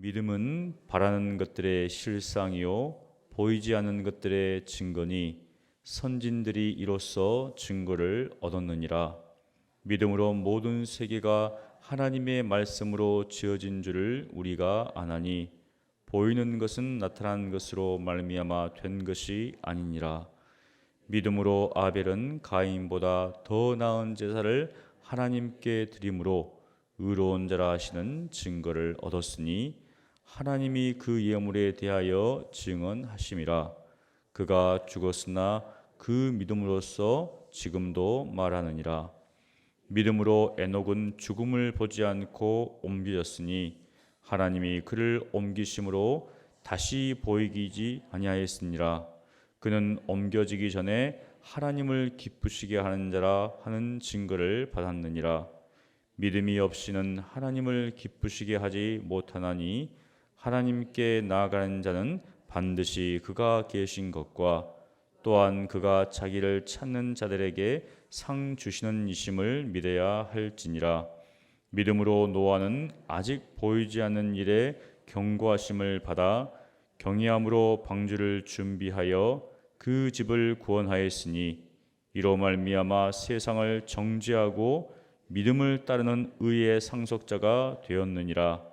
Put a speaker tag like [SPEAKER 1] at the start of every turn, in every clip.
[SPEAKER 1] 믿음은 바라는 것들의 실상이요 보이지 않는 것들의 증거니 선진들이 이로써 증거를 얻었느니라. 믿음으로 모든 세계가 하나님의 말씀으로 지어진 줄을 우리가 아나니 보이는 것은 나타난 것으로 말미암아 된 것이 아니니라. 믿음으로 아벨은 가인보다 더 나은 제사를 하나님께 드림으로 의로운 자라 하시는 증거를 얻었으니 하나님이 그 예물에 대하여 증언하심이라. 그가 죽었으나 그 믿음으로써 지금도 말하느니라. 믿음으로 에녹은 죽음을 보지 않고 옮겨졌으니 하나님이 그를 옮기심으로 다시 보이지 아니하였느니라. 그는 옮겨지기 전에 하나님을 기쁘시게 하는 자라 하는 증거를 받았느니라. 믿음이 없이는 하나님을 기쁘시게 하지 못하나니 하나님께 나아가는 자는 반드시 그가 계신 것과 또한 그가 자기를 찾는 자들에게 상 주시는 이심을 믿어야 할지니라. 믿음으로 노아는 아직 보이지 않는 일에 경고하심을 받아 경외함으로 방주를 준비하여 그 집을 구원하였으니 이로 말미암아 세상을 정죄하고 믿음을 따르는 의의 상속자가 되었느니라.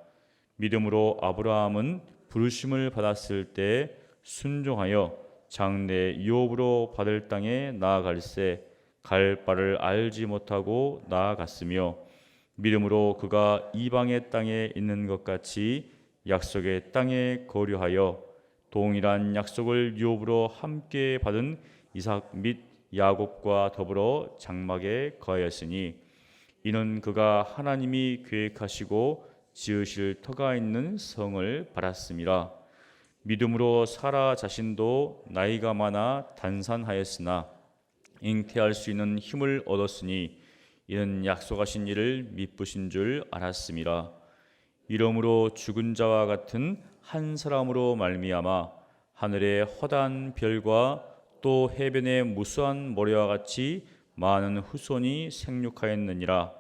[SPEAKER 1] 믿음으로 아브라함은 부르심을 받았을 때 순종하여 장래 유업으로 받을 땅에 나아갈새 갈 바를 알지 못하고 나아갔으며 믿음으로 그가 이방의 땅에 있는 것 같이 약속의 땅에 거류하여 동일한 약속을 유업으로 함께 받은 이삭 및 야곱과 더불어 장막에 거하였으니 이는 그가 하나님이 계획하시고 지으실 터가 있는 성을 바랐음이라. 믿음으로 사라 자신도 나이가 많아 단산하였으나 잉태할 수 있는 힘을 얻었으니 이는 약속하신 일을 미쁘신 줄 알았음이라. 이러므로 죽은 자와 같은 한 사람으로 말미암아 하늘의 허다한 별과 또 해변의 무수한 모래와 같이 많은 후손이 생육하였느니라.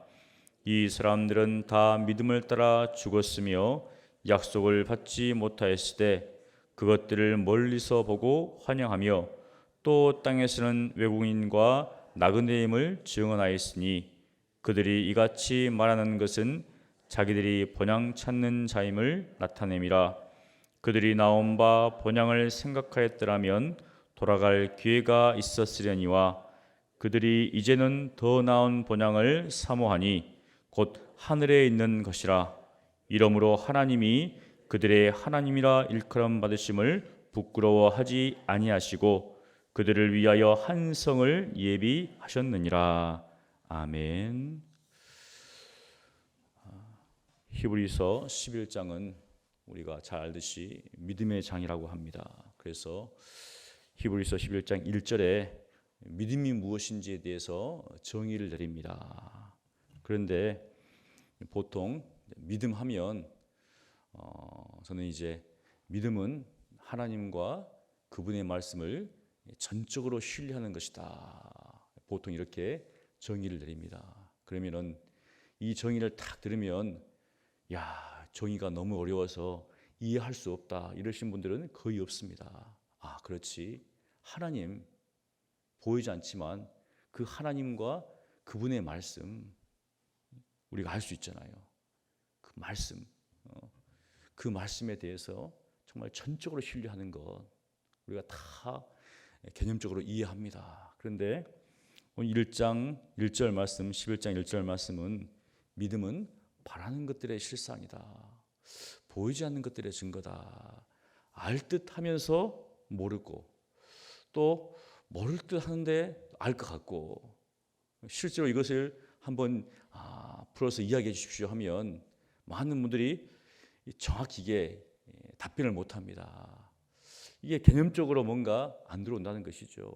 [SPEAKER 1] 이 사람들은 다 믿음을 따라 죽었으며 약속을 받지 못하였으되 그것들을 멀리서 보고 환영하며 또 땅에서는 외국인과 나그네임을 증언하였으니 그들이 이같이 말하는 것은 자기들이 본향 찾는 자임을 나타냄이라. 그들이 나온 바 본향을 생각하였더라면 돌아갈 기회가 있었으려니와 그들이 이제는 더 나은 본향을 사모하니 곧 하늘에 있는 것이라. 이러므로 하나님이 그들의 하나님이라 일컬음 받으심을 부끄러워하지 아니하시고 그들을 위하여 한 성을 예비하셨느니라. 아멘. 히브리서 11장은 우리가 잘 알듯이 믿음의 장이라고 합니다. 그래서 히브리서 11장 1절에 믿음이 무엇인지에 대해서 정의를 내립니다. 그런데 보통 믿음하면 저는 이제 믿음은 하나님과 그분의 말씀을 전적으로 신뢰하는 것이다. 보통 이렇게 정의를 내립니다. 그러면은 이 정의를 딱 들으면 야, 정의가 너무 어려워서 이해할 수 없다 이러신 분들은 거의 없습니다. 아, 그렇지. 하나님 보이지 않지만 그 하나님과 그분의 말씀 우리가 알 수 있잖아요. 그 말씀, 그 말씀에 대해서 정말 전적으로 신뢰하는 것 우리가 다 개념적으로 이해합니다. 그런데 오늘 1장 1절 말씀, 11장 1절 말씀은 믿음은 바라는 것들의 실상이다. 보이지 않는 것들의 증거다. 알 듯 하면서 모르고 또 모를 듯 하는데 알 것 같고 실제로 이것을 한번 풀어서 이야기해 주십시오 하면 많은 분들이 정확하게 답변을 못합니다. 이게 개념적으로 뭔가 안 들어온다는 것이죠.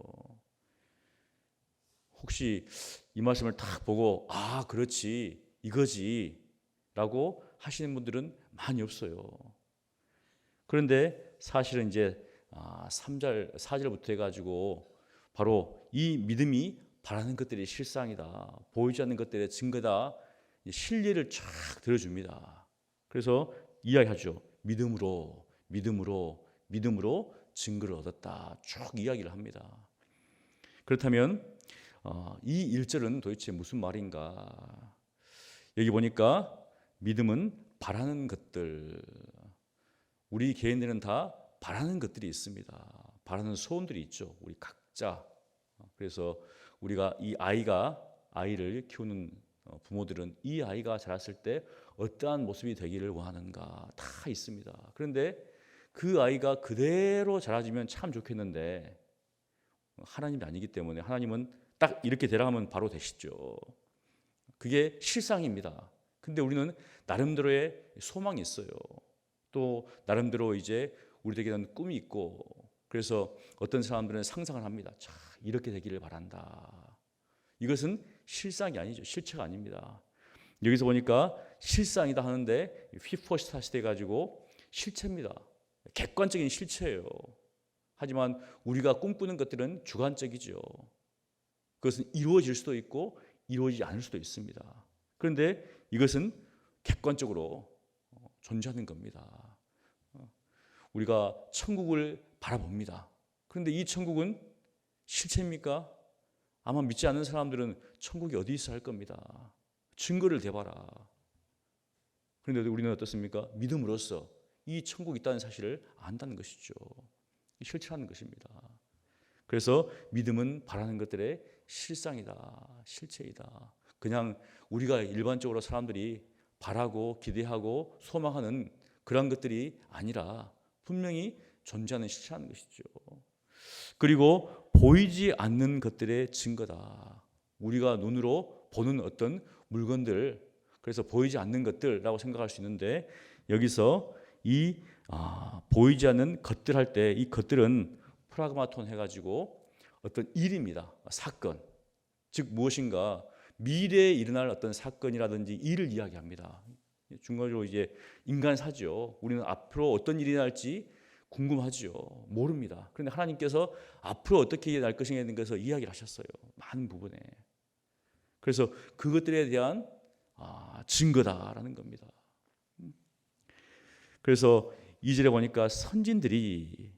[SPEAKER 1] 혹시 이 말씀을 딱 보고 아 그렇지 이거지 라고 하시는 분들은 많이 없어요. 그런데 사실은 이제 3절, 4절부터 해가지고 바로 이 믿음이 바라는 것들이 실상이다. 보이지 않는 것들의 증거다. 신뢰를 쫙 들어줍니다. 그래서 이야기하죠. 믿음으로 믿음으로 믿음으로 증거를 얻었다. 쭉 이야기를 합니다. 그렇다면 이 1절은 도대체 무슨 말인가? 여기 보니까 믿음은 바라는 것들, 우리 개인들은 다 바라는 것들이 있습니다. 바라는 소원들이 있죠. 우리 각자. 그래서 우리가 아이를 키우는 부모들은 이 아이가 자랐을 때 어떠한 모습이 되기를 원하는가 다 있습니다. 그런데 그 아이가 그대로 자라지면 참 좋겠는데 하나님이 아니기 때문에 하나님은 딱 이렇게 되라 하면 바로 되시죠. 그게 실상입니다. 근데 우리는 나름대로의 소망이 있어요. 또 나름대로 이제 우리에게는 꿈이 있고, 그래서 어떤 사람들은 상상을 합니다. 자, 이렇게 되기를 바란다. 이것은 실상이 아니죠. 실체가 아닙니다. 여기서 보니까 실상이다 하는데 휘포스타시 가지고 실체입니다. 객관적인 실체예요. 하지만 우리가 꿈꾸는 것들은 주관적이죠. 그것은 이루어질 수도 있고 이루어지지 않을 수도 있습니다. 그런데 이것은 객관적으로 존재하는 겁니다. 우리가 천국을 바라봅니다. 그런데 이 천국은 실체입니까? 아마 믿지 않는 사람들은 천국이 어디 있어 할 겁니다. 증거를 대봐라. 그런데 우리는 어떻습니까? 믿음으로써 이 천국이 있다는 사실을 안다는 것이죠. 실체라는 것입니다. 그래서 믿음은 바라는 것들의 실상이다, 실체이다. 그냥 우리가 일반적으로 사람들이 바라고 기대하고 소망하는 그런 것들이 아니라 분명히 존재하는 실체라는 것이죠. 그리고 보이지 않는 것들의 증거다. 우리가 눈으로 보는 어떤 물건들, 그래서 보이지 않는 것들이라고 생각할 수 있는데, 여기서 이 보이지 않는 것들 할 때 이 것들은 프라그마톤 해가지고 어떤 일입니다. 사건, 즉 무엇인가 미래에 일어날 어떤 사건이라든지 일을 이야기합니다. 중간으로 이제 인간사죠. 우리는 앞으로 어떤 일이 날지 궁금하지요. 모릅니다. 그런데 하나님께서 앞으로 어떻게 날 것인가에 대해서 이야기를 하셨어요. 많은 부분에. 그래서 그것들에 대한 증거다라는 겁니다. 그래서 2절에 보니까 선진들이,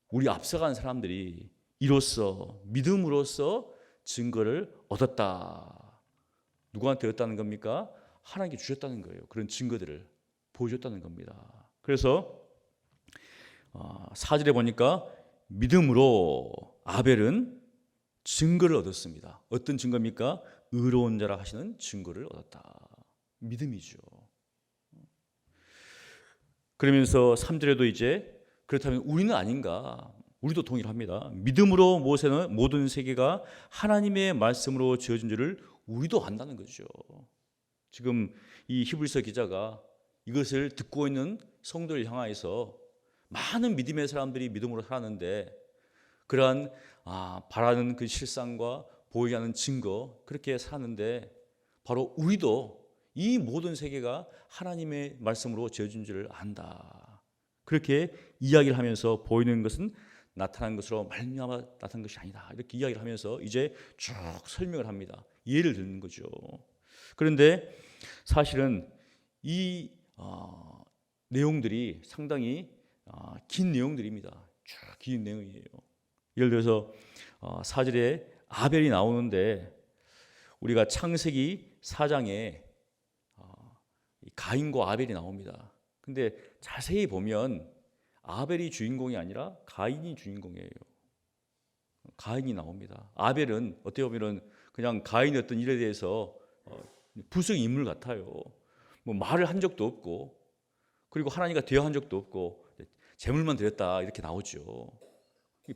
[SPEAKER 1] 우리 앞서간 사람들이 이로써 믿음으로써 증거를 얻었다. 누구한테 얻었다는 겁니까? 하나님께 주셨다는 거예요. 그런 증거들을 보여줬다는 겁니다. 그래서 4절에 보니까 믿음으로 아벨은 증거를 얻었습니다. 어떤 증거입니까? 의로운 자라 하시는 증거를 얻었다. 믿음이죠. 그러면서 3절에도 이제 그렇다면 우리는 아닌가? 우리도 동일합니다. 믿음으로 모세는 모든 세계가 하나님의 말씀으로 지어진 줄을 우리도 안다는 거죠. 지금 이 히브리서 기자가 이것을 듣고 있는 성도를 향하여서 많은 믿음의 사람들이 믿음으로 살았는데 그러한 바라는 그 실상과 보이지 않는 증거, 그렇게 사는데 바로 우리도 이 모든 세계가 하나님의 말씀으로 지어진 줄을 안다. 그렇게 이야기를 하면서 보이는 것은 나타난 것으로 말미암아 나타난 것이 아니다. 이렇게 이야기를 하면서 이제 쭉 설명을 합니다. 예를 드는 거죠. 그런데 사실은 이 내용들이 상당히 긴 내용들입니다. 쭉 긴 내용이에요. 예를 들어서 4절에 아벨이 나오는데 우리가 창세기 4장에 가인과 아벨이 나옵니다. 근데 자세히 보면 아벨이 주인공이 아니라 가인이 주인공이에요. 가인이 나옵니다. 아벨은 어떻게 보면 그냥 가인의 어떤 일에 대해서 부수의 인물 같아요. 뭐 말을 한 적도 없고, 그리고 하나님과 대화한 적도 없고, 제물만 드렸다 이렇게 나오죠.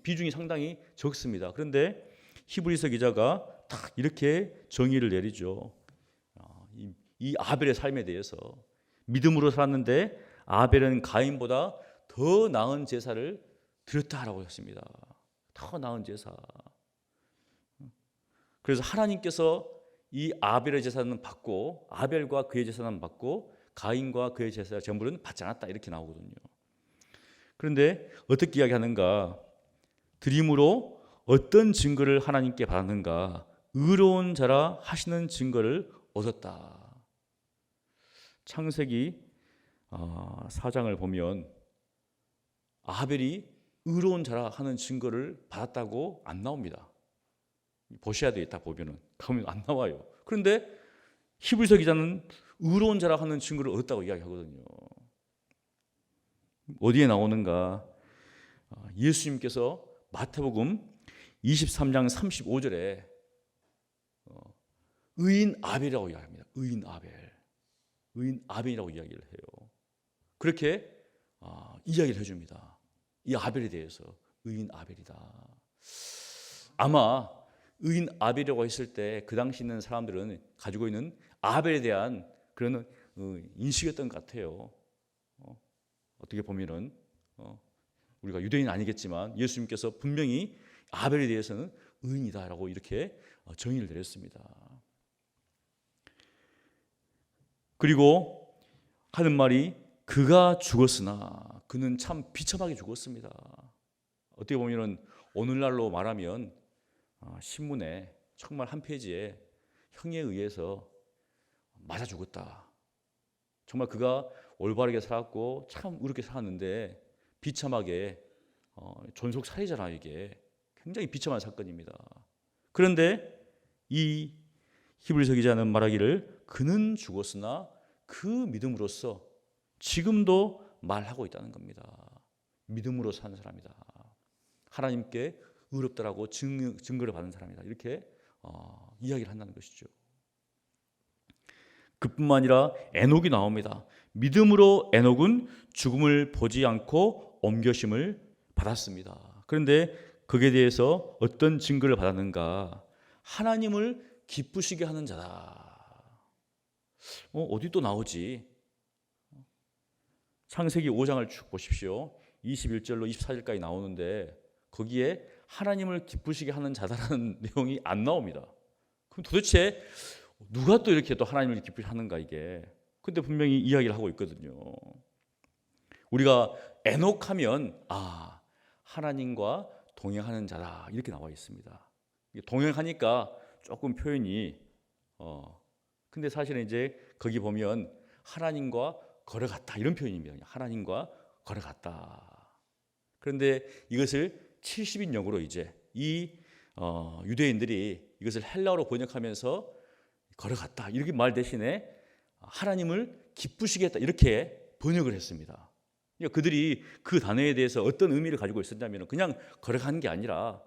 [SPEAKER 1] 비중이 상당히 적습니다. 그런데 히브리서 기자가 딱 이렇게 정의를 내리죠. 이 아벨의 삶에 대해서 믿음으로 살았는데 아벨은 가인보다 더 나은 제사를 드렸다라고 했습니다. 더 나은 제사. 그래서 하나님께서 이 아벨의 제사는 받고 아벨과 그의 제사는 받고 가인과 그의 제사 제물은 받지 않았다 이렇게 나오거든요. 그런데 어떻게 이야기하는가? 드림으로 어떤 증거를 하나님께 받았는가? 의로운 자라 하시는 증거를 얻었다. 창세기 4장을 보면 아벨이 의로운 자라 하는 증거를 받았다고 안 나옵니다. 보셔야 돼요. 딱 보면 안 나와요. 그런데 히브리서 기자는 의로운 자라 하는 증거를 얻었다고 이야기하거든요. 어디에 나오는가? 예수님께서 마태복음 23장 35절에 의인 아벨이라고 이야기합니다. 의인 아벨이라고 이야기를 해요. 그렇게 이야기를 해줍니다. 이 아벨에 대해서 의인 아벨이다. 아마 의인 아벨이라고 했을 때 그 당시 있는 사람들은 가지고 있는 아벨에 대한 그런 인식이었던 것 같아요. 어떻게 보면은 우리가 유대인은 아니겠지만 예수님께서 분명히 아벨에 대해서는 의인이다라고 이렇게 정의를 내렸습니다. 그리고 하는 말이 그가 죽었으나 그는 참 비참하게 죽었습니다. 어떻게 보면은 오늘날로 말하면 신문에 정말 한 페이지에 형에 의해서 맞아 죽었다. 정말 그가 올바르게 살았고 참 의롭게 살았는데 비참하게 존속 살해잖아. 이게 굉장히 비참한 사건입니다. 그런데 이 히브리서 기자는 말하기를 그는 죽었으나 그 믿음으로써 지금도 말하고 있다는 겁니다. 믿음으로 사는 사람이다. 하나님께 의롭다라고 증거를 받은 사람이다. 이렇게 이야기를 한다는 것이죠. 그뿐만 아니라 에녹이 나옵니다. 믿음으로 에녹은 죽음을 보지 않고 옮겨심을 받았습니다. 그런데 거기에 대해서 어떤 증거를 받았는가? 하나님을 기쁘시게 하는 자다. 어디 또 나오지? 창세기 5장을 쭉 보십시오. 21절로 24절까지 나오는데 거기에 하나님을 기쁘시게 하는 자다라는 내용이 안 나옵니다. 그럼 도대체 누가 또 이렇게 또 하나님을 기쁘시게 하는가 이게? 근데 분명히 이야기를 하고 있거든요. 우리가 에녹하면 하나님과 동행하는 자다 이렇게 나와 있습니다. 동행하니까 조금 표현이 근데 사실은 이제 거기 보면 하나님과 걸어갔다 이런 표현입니다. 하나님과 걸어갔다. 그런데 이것을 70인 역으로 이제 이 유대인들이 이것을 헬라어로 번역하면서 걸어갔다 이렇게 말 대신에 하나님을 기쁘시게 했다 이렇게 번역을 했습니다. 그러니까 그들이 그 단어에 대해서 어떤 의미를 가지고 있었냐면 그냥 걸어가는 게 아니라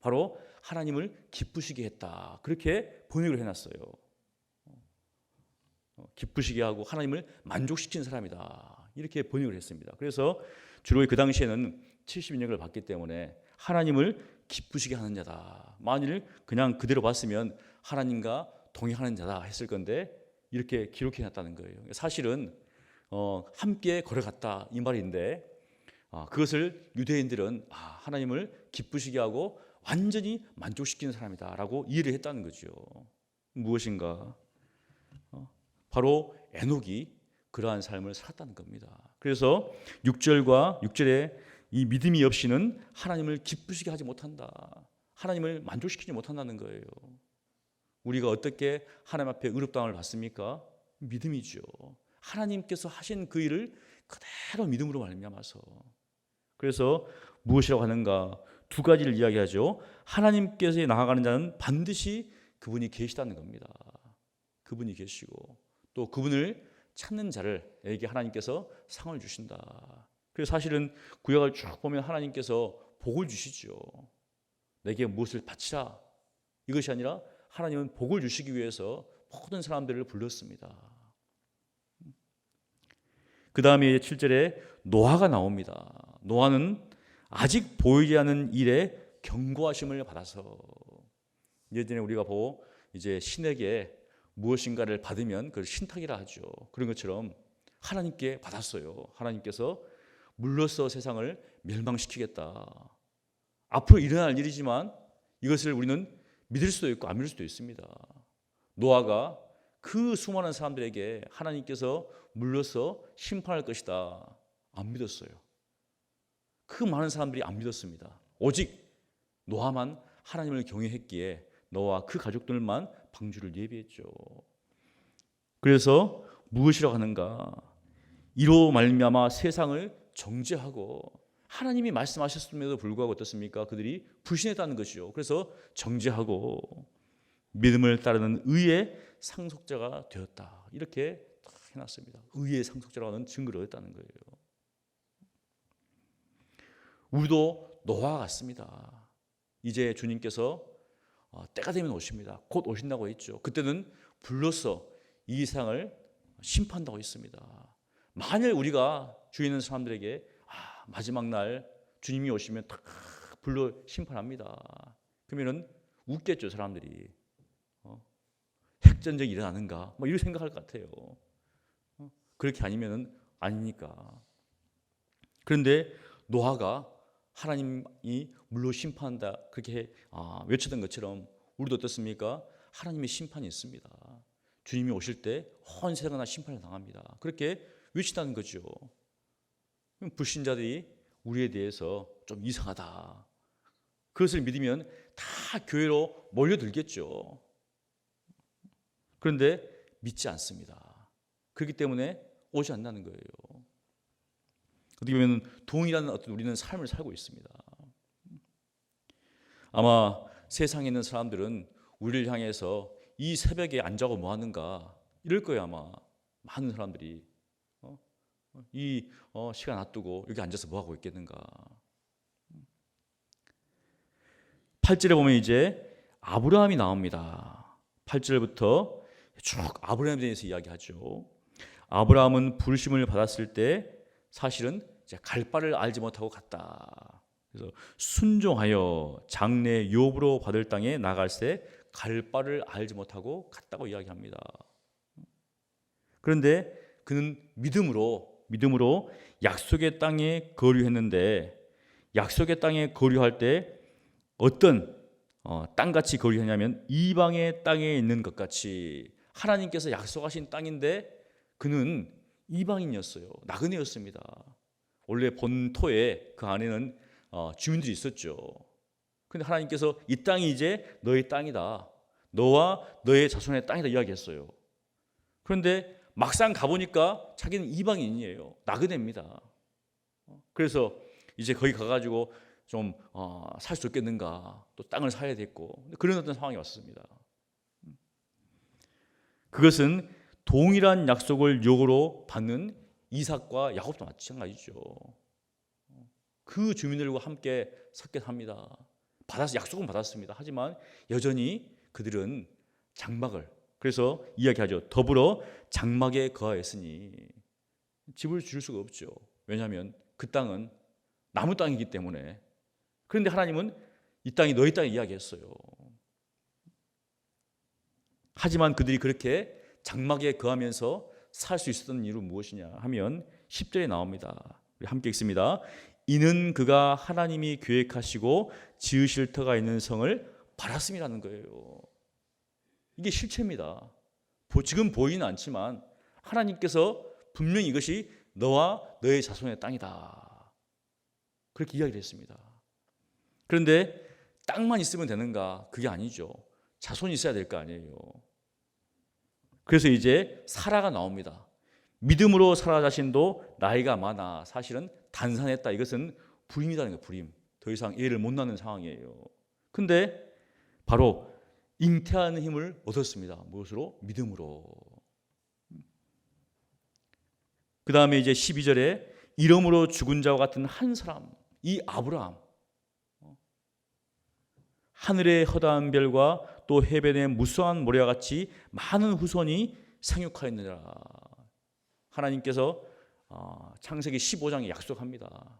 [SPEAKER 1] 바로 하나님을 기쁘시게 했다 그렇게 번역을 해놨어요. 기쁘시게 하고 하나님을 만족시킨 사람이다 이렇게 번역을 했습니다. 그래서 주로 그 당시에는 70인역을 받기 때문에 하나님을 기쁘시게 하는 자다. 만일 그냥 그대로 봤으면 하나님과 동행하는 자다 했을 건데 이렇게 기록해놨다는 거예요. 사실은 함께 걸어갔다 이 말인데 그것을 유대인들은 하나님을 기쁘시게 하고 완전히 만족시키는 사람이다라고 이해를 했다는 거죠. 무엇인가? 바로 에녹이 그러한 삶을 살았다는 겁니다. 그래서 6절에 이 믿음이 없이는 하나님을 기쁘시게 하지 못한다. 하나님을 만족시키지 못한다는 거예요. 우리가 어떻게 하나님 앞에 의롭다함을 받습니까? 믿음이죠. 하나님께서 하신 그 일을 그대로 믿음으로 말미암아서. 그래서 무엇이라고 하는가? 두 가지를 이야기하죠. 하나님께서 나아가는 자는 반드시 그분이 계시다는 겁니다. 그분이 계시고 또 그분을 찾는 자를에게 하나님께서 상을 주신다. 그래서 사실은 구약을 쭉 보면 하나님께서 복을 주시죠. 내게 무엇을 바치라. 이것이 아니라 하나님은 복을 주시기 위해서 모든 사람들을 불렀습니다. 그 다음에 7절에 노아가 나옵니다. 노아는 아직 보이지 않는 일에 경고하심을 받아서 예전에 우리가 보고 이제 신에게 무엇인가를 받으면 그걸 신탁이라 하죠. 그런 것처럼 하나님께 받았어요. 하나님께서 물로써 세상을 멸망시키겠다. 앞으로 일어날 일이지만 이것을 우리는 믿을 수도 있고 안 믿을 수도 있습니다. 노아가 그 수많은 사람들에게 하나님께서 물로써 심판할 것이다. 안 믿었어요. 그 많은 사람들이 안 믿었습니다. 오직 노아만 하나님을 경외했기에 노아와 그 가족들만 방주를 예비했죠. 그래서 무엇이라고 하는가? 이로 말미암아 세상을 정죄하고, 하나님이 말씀하셨음에도 불구하고 어떻습니까? 그들이 불신했다는 것이죠. 그래서 정죄하고 믿음을 따르는 의의 상속자가 되었다. 이렇게 딱 해놨습니다. 의의 상속자라는 증거를 얻었다는 거예요. 우리도 노아와 같습니다. 이제 주님께서 때가 되면 오십니다. 곧 오신다고 했죠. 그때는 불로써 이 세상을 심판한다고 했습니다. 만일 우리가 주위 있는 사람들에게 마지막 날 주님이 오시면 딱 불로 심판합니다. 그러면은 웃겠죠, 사람들이. 핵전쟁이 일어나는가? 뭐 이렇게 생각할 것 같아요. 그렇게 아니면은 아니니까. 그런데 노아가 하나님이 물로 심판한다 그렇게 외쳤던 것처럼 우리도 어떻습니까? 하나님의 심판이 있습니다. 주님이 오실 때 온 세상은 다 심판을 당합니다. 그렇게 외친다는 거죠. 불신자들이 우리에 대해서 좀 이상하다, 그것을 믿으면 다 교회로 몰려들겠죠. 그런데 믿지 않습니다. 그렇기 때문에 오지 않는다는 거예요. 어떻게 보면 동일한 어떤 우리는 삶을 살고 있습니다. 아마 세상에 있는 사람들은 우리를 향해서 이 새벽에 안 자고 뭐 하는가 이럴 거예요. 아마 많은 사람들이 이 시간 놔두고 여기 앉아서 뭐 하고 있겠는가. 8절에 보면 이제 아브라함이 나옵니다. 8절부터 쭉 아브라함에 대해서 이야기하죠. 아브라함은 부르심을 받았을 때 사실은 갈 바를 알지 못하고 갔다. 그래서 순종하여 장래 욥으로 받을 땅에 나갈새 갈 바를 알지 못하고 갔다고 이야기합니다. 그런데 그는 믿음으로 약속의 땅에 거류했는데, 약속의 땅에 거류할 때 어떤 땅같이 거류하냐면 이방의 땅에 있는 것 같이, 하나님께서 약속하신 땅인데 그는 이방인이었어요. 나그네였습니다. 원래 본토에 그 안에는 주민들이 있었죠. 그런데 하나님께서 이 땅이 이제 너의 땅이다, 너와 너의 자손의 땅이다 이야기했어요. 그런데 막상 가보니까 자기는 이방인이에요. 나그네입니다. 그래서 이제 거기 가가지고 좀 살 수 있겠는가, 또 땅을 사야 됐고, 그런 어떤 상황이 왔습니다. 그것은 동일한 약속을 역으로 받는 이삭과 야곱도 마찬가지죠. 그 주민들과 함께 섞여삽니다. 약속은 받았습니다. 하지만 여전히 그들은 장막을, 그래서 이야기하죠. 더불어 장막에 거하였으니, 집을 지을 수가 없죠. 왜냐하면 그 땅은 나무 땅이기 때문에. 그런데 하나님은 이 땅이 너희 땅이 이야기했어요. 하지만 그들이 그렇게 장막에 거하면서 살 수 있었던 이유는 무엇이냐 하면 10절에 나옵니다. 우리 함께 읽습니다. 이는 그가 하나님이 계획하시고 지으실 터가 있는 성을 바랐음이라는 거예요. 이게 실체입니다. 지금 보이는 않지만 하나님께서 분명히 이것이 너와 너의 자손의 땅이다, 그렇게 이야기를 했습니다. 그런데 땅만 있으면 되는가? 그게 아니죠. 자손이 있어야 될 거 아니에요. 그래서 이제 사라가 나옵니다. 믿음으로 사라 자신도 나이가 많아 사실은 단산했다. 이것은 불임이라는 거예요. 불임. 더 이상 애를 못 낳는 상황이에요. 근데 바로 잉태하는 힘을 얻었습니다. 무엇으로? 믿음으로. 그 다음에 이제 12절에 이름으로 죽은 자와 같은 한 사람, 이 아브라함, 하늘의 허다한 별과 또 해변의 무수한 모래와 같이 많은 후손이 생육하였느니라. 하나님께서 창세기 15장에 약속합니다.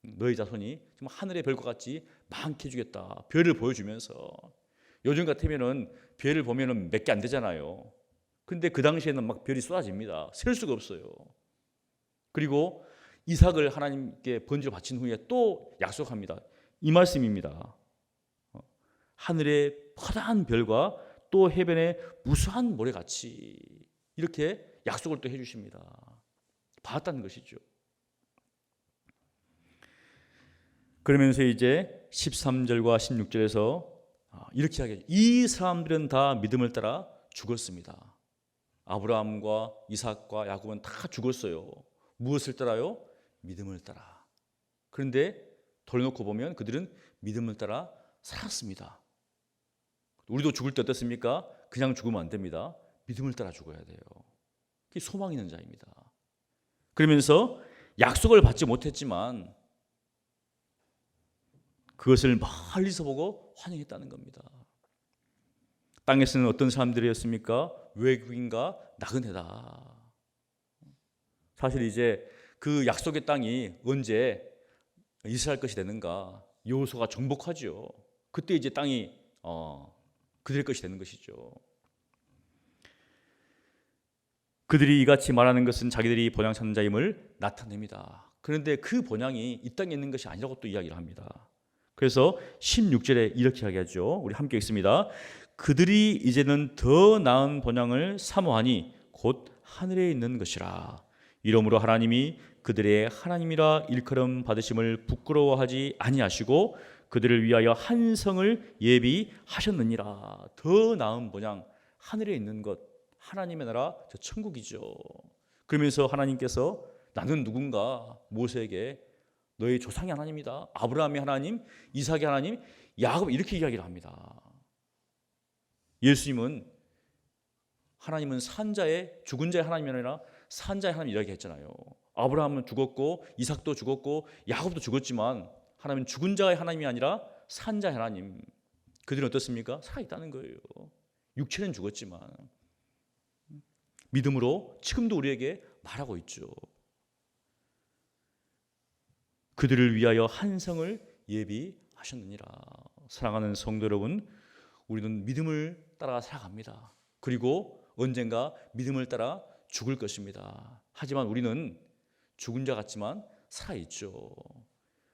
[SPEAKER 1] 너희 자손이 정말 하늘의 별과 같이 많게 해주겠다. 별을 보여주면서, 요즘 같으면은 별을 보면은 몇 개 안 되잖아요. 근데 그 당시에는 막 별이 쏟아집니다. 셀 수가 없어요. 그리고 이삭을 하나님께 번제로 바친 후에 또 약속합니다. 이 말씀입니다. 하늘의 커다란 별과 또 해변의 무수한 모래같이, 이렇게 약속을 또 해주십니다. 받았다는 것이죠. 그러면서 이제 13절과 16절에서 이렇게 이야기하죠. 이 사람들은 다 믿음을 따라 죽었습니다. 아브라함과 이삭과 야곱은 다 죽었어요. 무엇을 따라요? 믿음을 따라. 그런데 돌려놓고 보면 그들은 믿음을 따라 살았습니다. 우리도 죽을 때 어떻습니까? 그냥 죽으면 안 됩니다. 믿음을 따라 죽어야 돼요. 그게 소망 있는 자입니다. 그러면서 약속을 받지 못했지만 그것을 멀리서 보고 환영했다는 겁니다. 땅에서는 어떤 사람들이었습니까? 외국인과 나그네다. 사실 이제 그 약속의 땅이 언제 이스라엘 것이 되는가? 여호수아가 정복하죠. 그때 이제 땅이 그들의 것이 되는 것이죠. 그들이 이같이 말하는 것은 자기들이 본향 찾는 자임을 나타냅니다. 그런데 그 본향이 이 땅에 있는 것이 아니라고 또 이야기를 합니다. 그래서 16절에 이렇게 이야기하죠. 우리 함께 읽습니다. 그들이 이제는 더 나은 본향을 사모하니 곧 하늘에 있는 것이라. 이러므로 하나님이 그들의 하나님이라 일컬음 받으심을 부끄러워하지 아니하시고 그들을 위하여 한 성을 예비하셨느니라. 더 나은 본향, 하늘에 있는 것, 하나님의 나라, 저 천국이죠. 그러면서 하나님께서 나는 누군가 모세에게 너의 조상의 하나님이다. 아브라함의 하나님, 이삭의 하나님, 야곱 이렇게 이야기를 합니다. 예수님은 하나님은 산자의 죽은 자의 하나님이 아니라 산자의 하나님 이야기 했잖아요. 아브라함은 죽었고 이삭도 죽었고 야곱도 죽었지만 하나님은 죽은 자의 하나님이 아니라 산자의 하나님. 그들은 어떻습니까? 살아있다는 거예요. 육체는 죽었지만 믿음으로 지금도 우리에게 말하고 있죠. 그들을 위하여 한 성을 예비하셨느니라. 사랑하는 성도 여러분, 우리는 믿음을 따라 살아갑니다. 그리고 언젠가 믿음을 따라 죽을 것입니다. 하지만 우리는 죽은 자 같지만 살아있죠.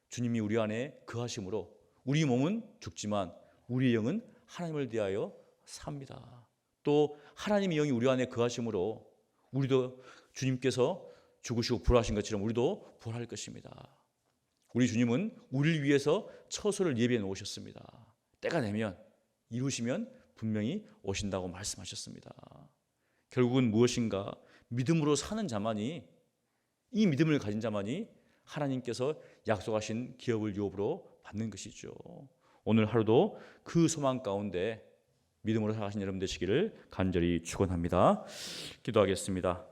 [SPEAKER 1] 주님이 우리 안에 거하심으로 우리 몸은 죽지만 우리의 영은 하나님을 대하여 삽니다. 또 하나님의 영이 우리 안에 거하심으로 우리도 주님께서 죽으시고 부활하신 것처럼 우리도 부활할 것입니다. 우리 주님은 우리를 위해서 처소를 예비해 놓으셨습니다. 때가 되면 이루시면 분명히 오신다고 말씀하셨습니다. 결국은 무엇인가? 믿음으로 사는 자만이, 이 믿음을 가진 자만이 하나님께서 약속하신 기업을 유업으로 받는 것이죠. 오늘 하루도 그 소망 가운데 믿음으로 살아가신 여러분 되시기를 간절히 축원합니다. 기도하겠습니다.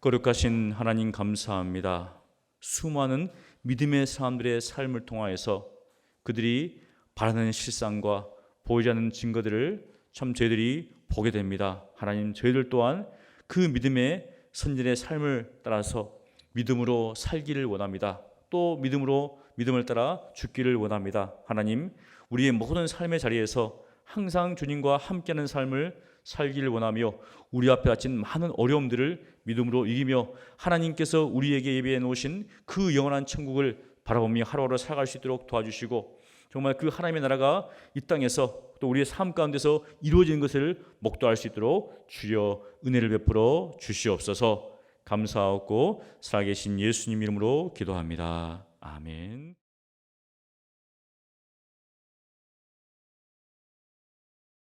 [SPEAKER 1] 거룩하신 하나님 감사합니다. 수많은 믿음의 사람들의 삶을 통하여서 그들이 바라는 실상과 보이지 않는 증거들을 참 저희들이 보게 됩니다. 하나님, 저희들 또한 그 믿음의 선진의 삶을 따라서 믿음으로 살기를 원합니다. 또 믿음을 따라 죽기를 원합니다. 하나님, 우리의 모든 삶의 자리에서 항상 주님과 함께하는 삶을 살기를 원하며 우리 앞에 닥친 많은 어려움들을 믿음으로 이기며 하나님께서 우리에게 예비해 놓으신 그 영원한 천국을 바라보며 하루하루 살아갈 수 있도록 도와주시고 정말 그 하나님의 나라가 이 땅에서 또 우리의 삶 가운데서 이루어지는 것을 목도할 수 있도록 주여 은혜를 베풀어 주시옵소서. 감사하고 살아계신 예수님 이름으로 기도합니다. 아멘.